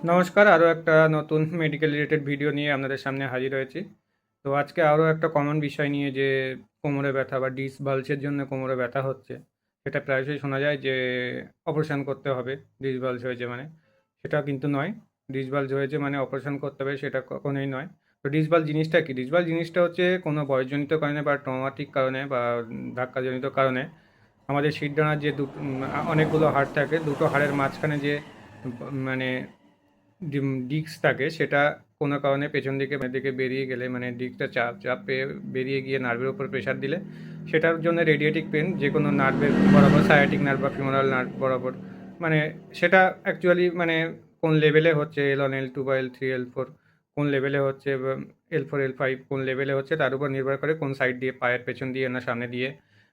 নমস্কার, আরও একটা নতুন মেডিকেল রিলেটেড ভিডিও নিয়ে আপনাদের সামনে হাজির হয়েছি। তো আজকে আরও একটা কমন বিষয় নিয়ে, যে কোমরে ব্যথা বা ডিস্ক বালসের জন্য কোমরে ব্যথা হচ্ছে। সেটা প্রায়শই শোনা যায় যে অপারেশন করতে হবে, ডিস্ক বালস হয়েছে মানে। সেটা কিন্তু নয়। ডিস্ক বালস হয়েছে মানে অপারেশন করতে হবে, সেটা কখনোই নয়। তো ডিস্ক বালস জিনিসটা কি? ডিস্ক বালস জিনিসটা হচ্ছে কোনো বয়সজনিত কারণে বা ট্রমাটিক কারণে বা ধাক্কাজনিত কারণে আমাদের শিরদাঁড়ার যে অনেকগুলো হাড় থাকে, দুটো হাড়ের মাঝখানে যে মানে ডিস্ক থাকে, সেটা কোনো কারণে পেছন দিকে দিকে বেরিয়ে গেলে, মানে ডিস্কটা চাপ চাপ পেয়ে বেরিয়ে গিয়ে নার্ভের উপর প্রেশার দিলে সেটার জন্য রেডিয়েটিক পেন যে কোনো নার্ভের বরাবর, সায়াটিক নার্ভ বা ফিমোরাল নার্ভ বরাবর, মানে সেটা অ্যাকচুয়ালি মানে কোন লেভেলে হচ্ছে, L1 L2 বা L3 L4 কোন লেভেলে হচ্ছে, বা L4 L5 কোন লেভেলে হচ্ছে, তার উপর নির্ভর করে কোন সাইড দিয়ে, পায়ের পেছন দিয়ে না সামনে দিয়ে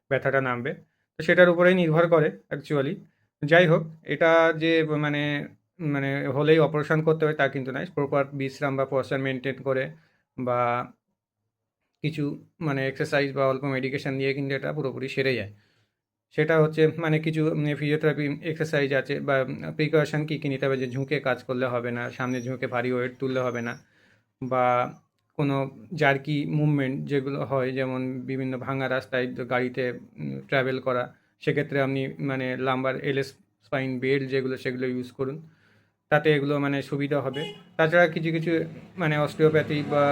ব্যথাটা নামবে। তো সেটার উপরেই নির্ভর করে অ্যাকচুয়ালি। যাই হোক, এটা যে মানে মানে হলেই অপারেশন করতে হবে তা কিন্তু নয়। প্রপার বিশ্রাম বা পশ্চার মেনটেন করে বা কিছু মানে এক্সারসাইজ বা অল্প মেডিকেশন দিয়ে কিন্তু এটা পুরোপুরি সেরে যায়। সেটা হচ্ছে মানে কিছু ফিজিওথেরাপি এক্সারসাইজ আছে বা প্রিকশন কী কী নিতে হবে, যে ঝুঁকে কাজ করলে হবে না, সামনে ঝুঁকে ভারী ওয়েট তুললে হবে না, বা কোনো জার্কি মুভমেন্ট যেগুলো হয়, যেমন বিভিন্ন ভাঙা রাস্তায় গাড়িতে ট্রাভেল করা, সেক্ষেত্রে আপনি মানে লাম্বার এলএস স্পাইন বেল্ট যেগুলো, সেগুলো ইউজ করুন, তাতে এগুলো মানে সুবিধা হবে। তাছাড়া কিছু কিছু মানে অস্টিওপ্যাথি বা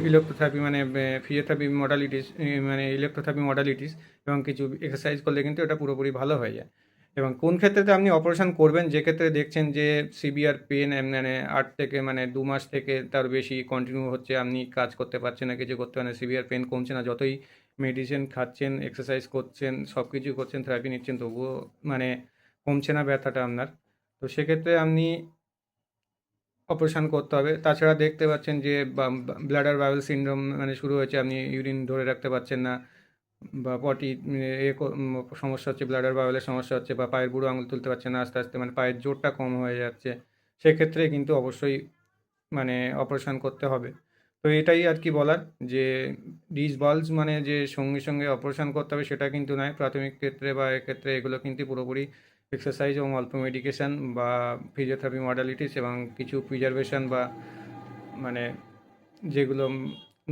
ইলেকট্রোথেরাপি মানে ফিজিওথেরাপি মডালিটিস, মানে ইলেকট্রোথেরাপি মডালিটিস এবং কিছু এক্সারসাইজ করলে কিন্তু এটা পুরোপুরি ভালো হয়ে যায়। এবং কোন ক্ষেত্রেতে আপনি অপারেশন করবেন, যে ক্ষেত্রে দেখছেন যে সিভিয়ার পেন, মানে 8 থেকে মানে 2 মাস থেকে তার বেশি কন্টিনিউ হচ্ছে, আপনি কাজ করতে পারছেন না, কিছু করতে পারেন না, সিভিয়ার পেন কমছে না, যতই মেডিসিন খাচ্ছেন, এক্সারসাইজ করছেন, সব কিছু করছেন, থেরাপি নিচ্ছেন, তবুও মানে কমছে না ব্যথাটা আপনার। তো সেক্ষেত্রে আপনি অপারেশন করতে হবে। তাছাড়া দেখতে পাচ্ছেন যে ব্লাডার বাউল সিনড্রোম মানে শুরু হয়েছে, আপনি ইউরিন ধরে রাখতে পারছেন না, বা পটি সমস্যা হচ্ছে, ব্লাডার বাউলের সমস্যা হচ্ছে, বা পায়ের বুড়ো আঙুল তুলতে পারছেন না আস্তে আস্তে, মানে পায়ের জোরটা কম হয়ে যাচ্ছে, সেক্ষেত্রে কিন্তু অবশ্যই মানে অপারেশন করতে হবে। তো এটাই আর কি বলার, যে ডিসবালস মানে যে সঙ্গে সঙ্গে অপারেশন করতে হবে সেটা কিন্তু নয়। প্রাথমিক ক্ষেত্রে বা এক্ষেত্রে এগুলো কিন্তু পুরোপুরি এক্সারসাইজ এবং অল্প মেডিকেশন বা ফিজিওথেরাপি মডালিটিস এবং কিছু প্রিজার্ভেশন বা মানে যেগুলো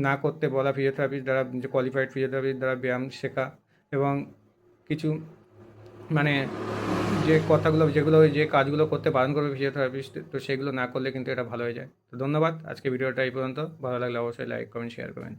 না করতে বলা ফিজিওথেরাপির দ্বারা, যে কোয়ালিফাইড ফিজিওথেরাপির দ্বারা ব্যায়াম শেখা, এবং কিছু মানে যে কথাগুলো, যেগুলো যে কাজগুলো করতে বারণ করবে ফিজিওথেরাপিস্ট, তো সেগুলো না করলে কিন্তু এটা ভালো হয়ে যায়। তো ধন্যবাদ, আজকে ভিডিওটা এই পর্যন্ত। ভালো লাগলে অবশ্যই লাইক কমেন্ট শেয়ার করবেন।